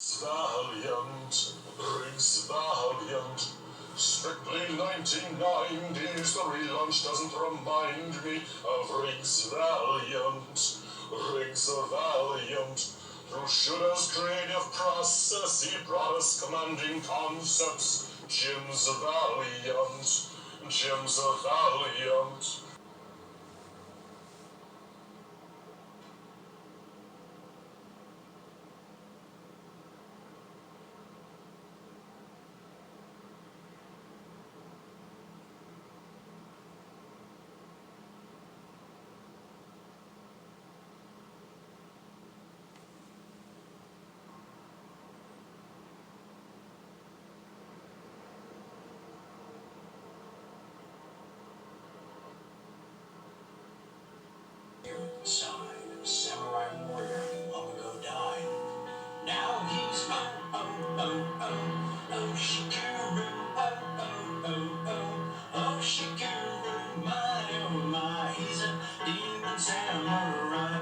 Valiant, Riggs Valiant. Strictly 1990s, the relaunch doesn't remind me of Riggs Valiant. Riggs Valiant. Through Shooter's creative process, he brought us commanding concepts. Jim's Valiant. Jim's Valiant. Side, samurai warrior, long ago died. Now he's Shikuru, Shikuru, my, he's a demon samurai.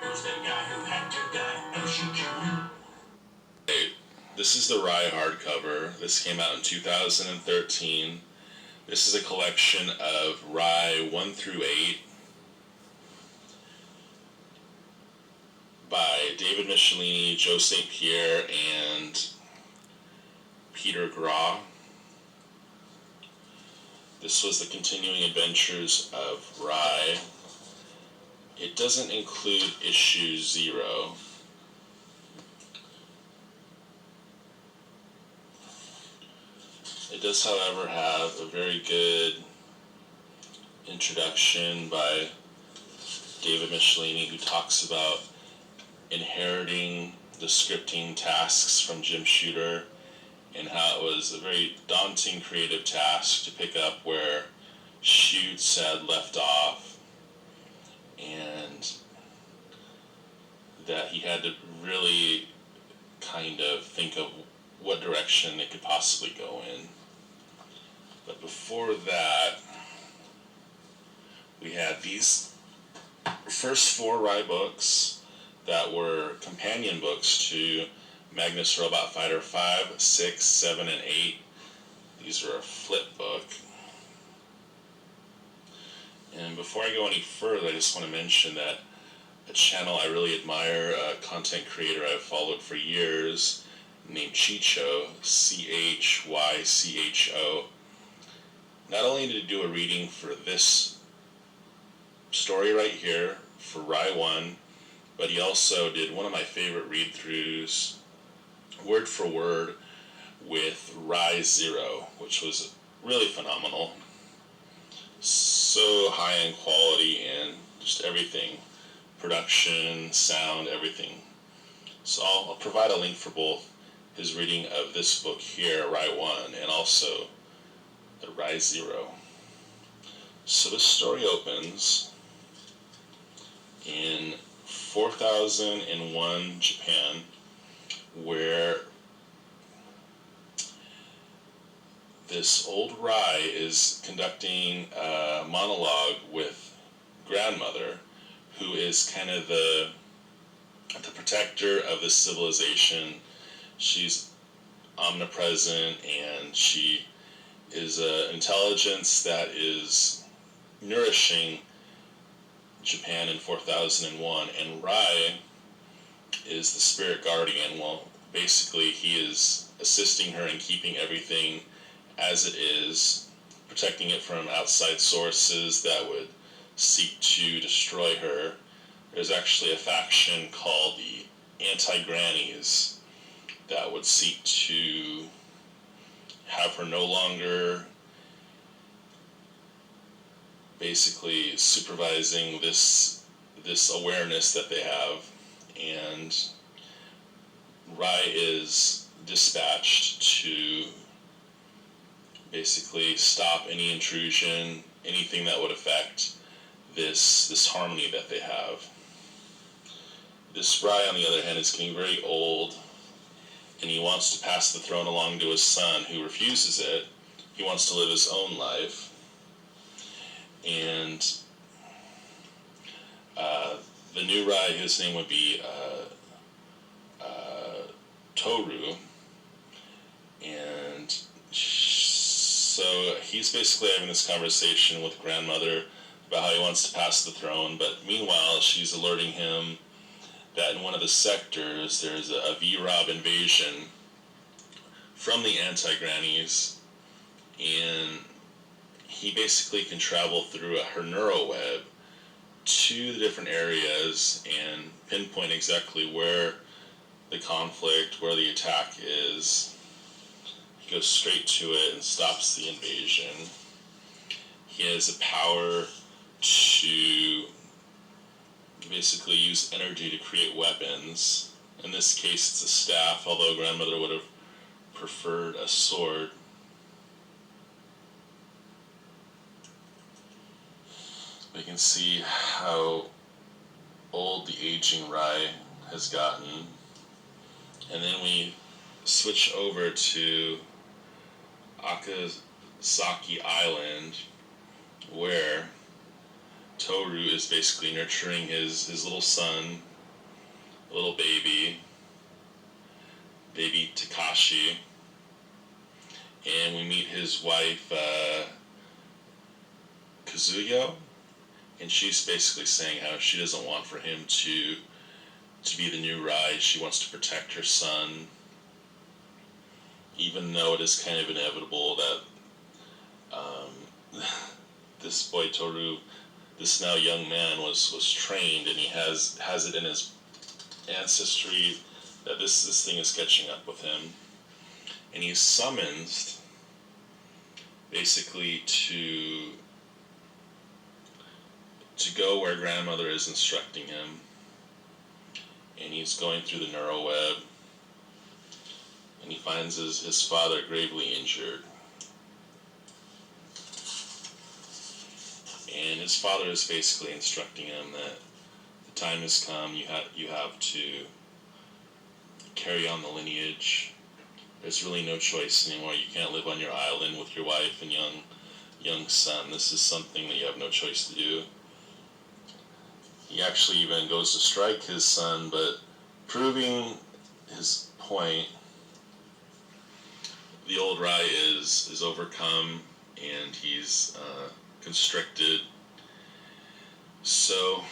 Who's the guy who had to die? Shikuru. Hey, this is the Rai hardcover. This came out in 2013. This is a collection of Rai 1 through 8 by David Michelini, Joe St. Pierre, and Peter Grau. This was the continuing adventures of Rai. It doesn't include issue 0. It does, however, have a very good introduction by David Michelini, who talks about inheriting the scripting tasks from Jim Shooter and how it was a very daunting creative task to pick up where Shoots had left off, and that he had to really kind of think of what direction it could possibly go in. But before that, we had these first 4 Rai books that were companion books to Magnus Robot Fighter 5, 6, 7, and 8. These are a flip book. And before I go any further, I just want to mention that a channel I really admire, a content creator I've followed for years, named Chycho, Chycho. Not only did he do a reading for this story right here, for Rai 1, but he also did one of my favorite read-throughs, word for word, with Rai 0, which was really phenomenal. So high in quality and just everything. Production, sound, everything. So I'll provide a link for both his reading of this book here, Rai 1, and also the Rai 0. So this story opens in 4001 Japan, where this old Rai is conducting a monologue with grandmother, who is kind of the protector of this civilization. She's omnipresent, and she is an intelligence that is nourishing Japan in 4001, and Rai is the spirit guardian. Well, basically he is assisting her in keeping everything as it is, protecting it from outside sources that would seek to destroy her. There's actually a faction called the Anti-Grannies that would seek to have her no longer basically supervising this awareness that they have, and Rai is dispatched to basically stop any intrusion, anything that would affect this harmony that they have. This Rai, on the other hand, is getting very old, and he wants to pass the throne along to his son, who refuses it. He wants to live his own life. And the new Rai, his name would be Toru, and so he's basically having this conversation with grandmother about how he wants to pass the throne, but meanwhile she's alerting him that in one of the sectors there's a V-Rob invasion from the anti-grannies, and he basically can travel through her neuroweb to the different areas and pinpoint exactly where the conflict, where the attack is. He goes straight to it and stops the invasion. He has the power to basically use energy to create weapons. In this case, it's a staff, although grandmother would have preferred a sword. We can see how old the aging Rai has gotten. And then we switch over to Akasaki Island, where Toru is basically nurturing his little son, little baby Takashi, and we meet his wife Kazuyo, and she's basically saying how she doesn't want for him to be the new Rai. She wants to protect her son, even though it is kind of inevitable that this boy Toru, this now young man, was trained, and he has it in his ancestry that this thing is catching up with him, and he's summoned basically to go where grandmother is instructing him, and he's going through the neuroweb, and he finds his father gravely injured. And his father is basically instructing him that the time has come, you have to carry on the lineage. There's really no choice anymore. You can't live on your island with your wife and young son. This is something that you have no choice to do. He actually even goes to strike his son, but proving his point, the old Rai is overcome, and he's constricted. So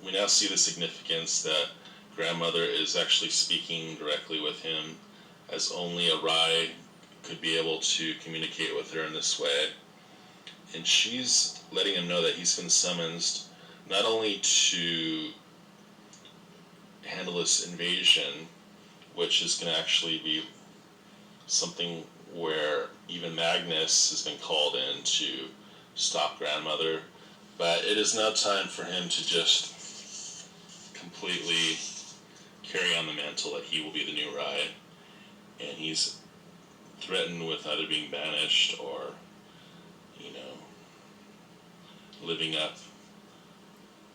we now see the significance that grandmother is actually speaking directly with him, as only a Rai could be able to communicate with her in this way. And she's letting him know that he's been summoned not only to handle this invasion, which is going to actually be something where even Magnus has been called in to stop grandmother, but it is now time for him to just completely carry on the mantle that he will be the new Rai, and he's threatened with either being banished or, living up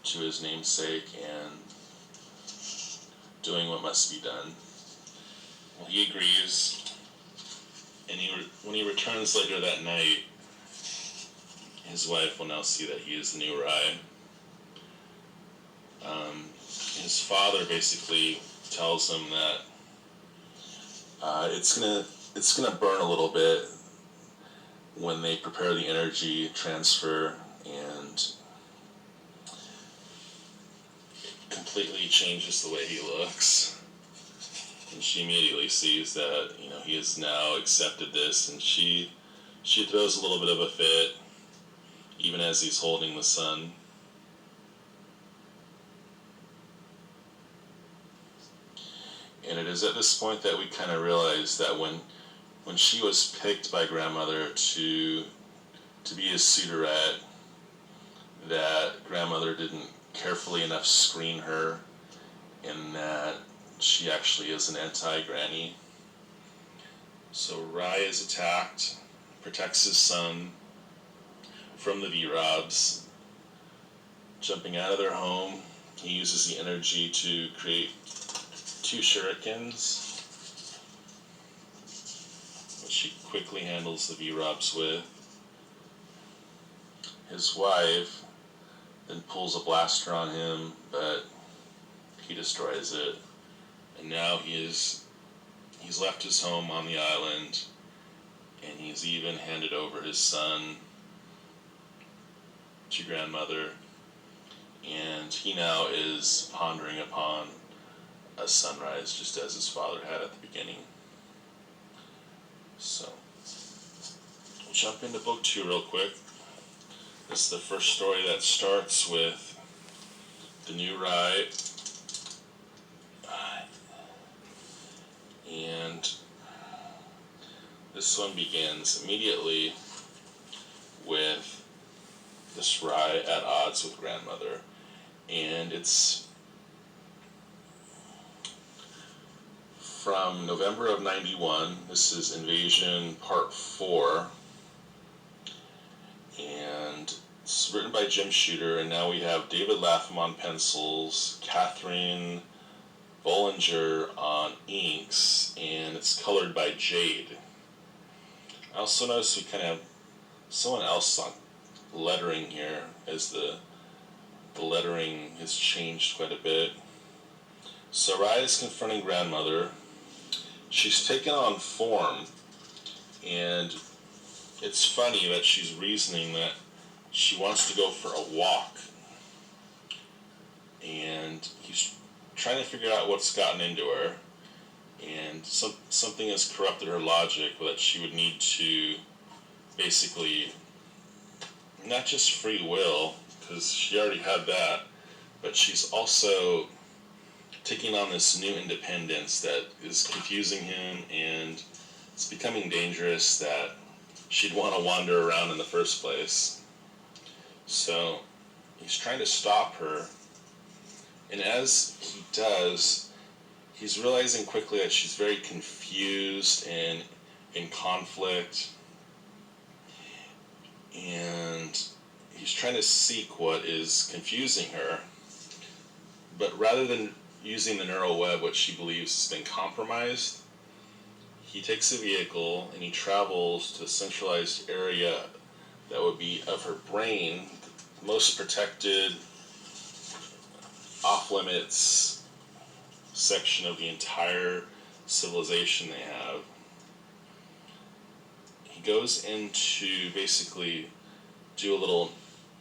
to his namesake and doing what must be done. Well, he agrees, and when he returns later that night, his wife will now see that he is the new Rai. His father basically tells him that it's gonna burn a little bit when they prepare the energy transfer, and completely changes the way he looks. And she immediately sees that he has now accepted this, and she throws a little bit of a fit, even as he's holding the son. And it is at this point that we kind of realize that when she was picked by grandmother to be his suitorette, that grandmother didn't carefully enough screen her, and that she actually is an anti-granny. So Rai is attacked, protects his son from the V-Robs. Jumping out of their home, he uses the energy to create 2 shurikens, which he quickly handles the V-Robs with. His wife then pulls a blaster on him, but he destroys it. And now he's left his home on the island, and he's even handed over his son to grandmother, and he now is pondering upon a sunrise just as his father had at the beginning. So, we'll jump into book 2 real quick. This is the first story that starts with the new Rai, and this one begins immediately with this Rai at odds with grandmother, and it's from November of 91. This is Invasion Part 4, and it's written by Jim Shooter, and now we have David Lapham on pencils, Catherine Bollinger on inks, and it's colored by Jade. I also noticed we kind of have someone else on lettering here, as the lettering has changed quite a bit. So Rai is confronting grandmother. She's taken on form, and it's funny that she's reasoning that she wants to go for a walk, and he's trying to figure out what's gotten into her, and something has corrupted her logic that she would need to basically not just free will, because she already had that, but she's also taking on this new independence that is confusing him, and it's becoming dangerous that she'd want to wander around in the first place. So he's trying to stop her, and as he does, he's realizing quickly that she's very confused and in conflict, and he's trying to seek what is confusing her, but rather than using the neural web, which she believes has been compromised, he takes a vehicle and he travels to a centralized area that would be of her brain, the most protected, off-limits section of the entire civilization they have. He goes in to basically do a little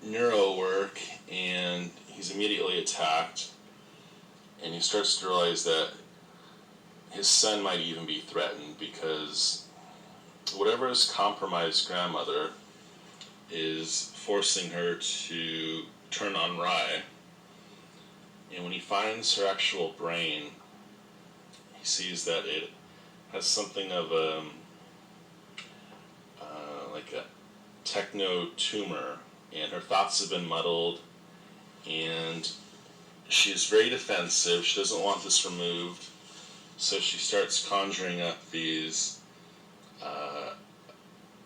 neuro work, and he's immediately attacked, and he starts to realize that his son might even be threatened, because whatever has compromised grandmother is forcing her to turn on Rai. And when he finds her actual brain, he sees that it has something of like a techno tumor, and her thoughts have been muddled, and she is very defensive. She doesn't want this removed, so she starts conjuring up these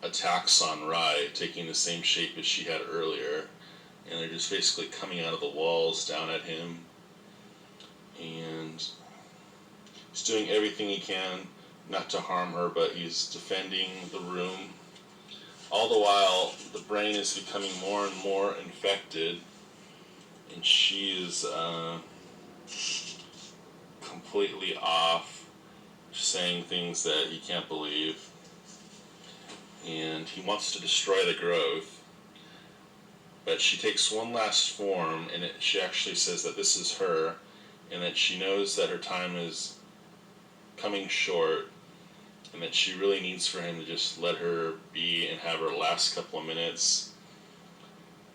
attacks on Rai, taking the same shape as she had earlier, and they're just basically coming out of the walls down at him, and he's doing everything he can not to harm her, but he's defending the room. All the while, the brain is becoming more and more infected, and she is completely off, saying things that he can't believe, and he wants to destroy the growth, but she takes one last form, and she actually says that this is her, and that she knows that her time is coming short, and that she really needs for him to just let her be and have her last couple of minutes,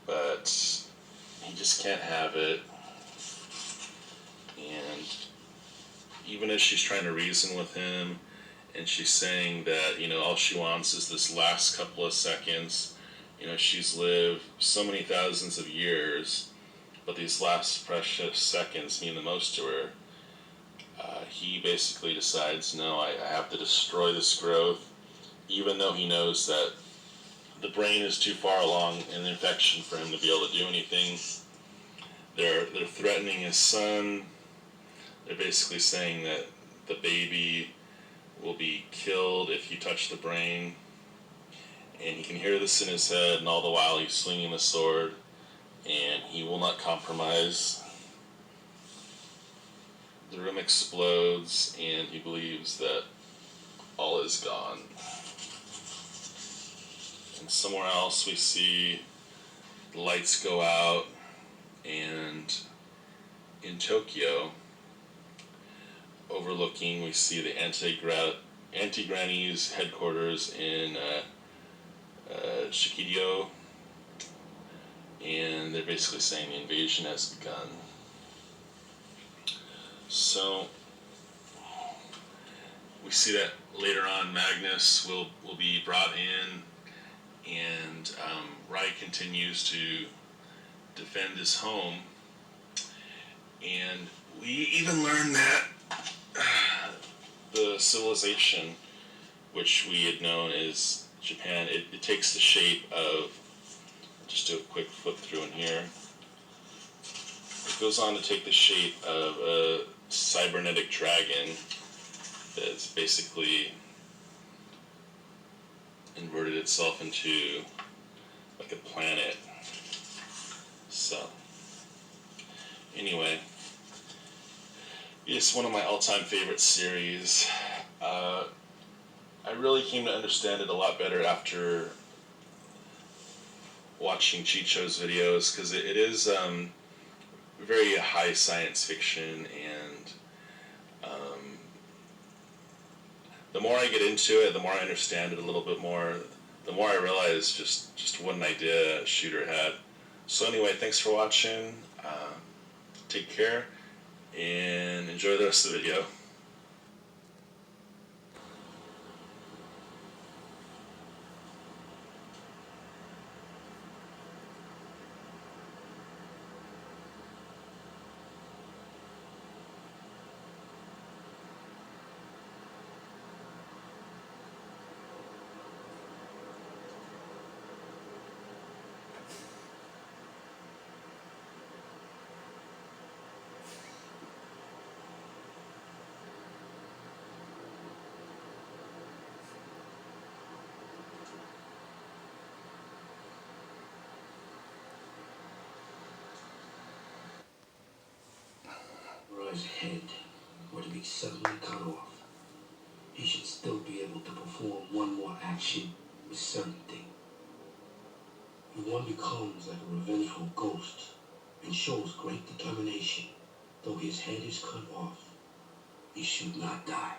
but he just can't have it. And even as she's trying to reason with him, and she's saying that, all she wants is this last couple of seconds, she's lived so many thousands of years, but these last precious seconds mean the most to her. He basically decides, no, I have to destroy this growth, even though he knows that the brain is too far along in the infection for him to be able to do anything. They're threatening his son. They're basically saying that the baby will be killed if you touch the brain. And he can hear this in his head, and all the while he's swinging the sword, and he will not compromise. the room explodes, and he believes that all is gone. And somewhere else we see the lights go out, and in Tokyo, overlooking, we see the anti-granny's headquarters in Shikido, and they're basically saying the invasion has begun. So we see that later on Magnus will be brought in, and Rai continues to defend his home, and we even learn that the civilization, which we had known as Japan, it takes the shape of, just do a quick flip through in here, it goes on to take the shape of a cybernetic dragon that's basically inverted itself into like a planet. So anyway, it's one of my all-time favorite series. I really came to understand it a lot better after watching Chycho's videos, because it is very high science fiction, and the more I get into it, the more I understand it a little bit more, the more I realize just what an idea Shooter had. So anyway, thanks for watching. Take care and enjoy the rest of the video. Rai's head were to be suddenly cut off, he should still be able to perform one more action with certainty. If one becomes like a revengeful ghost and shows great determination, though his head is cut off, he should not die.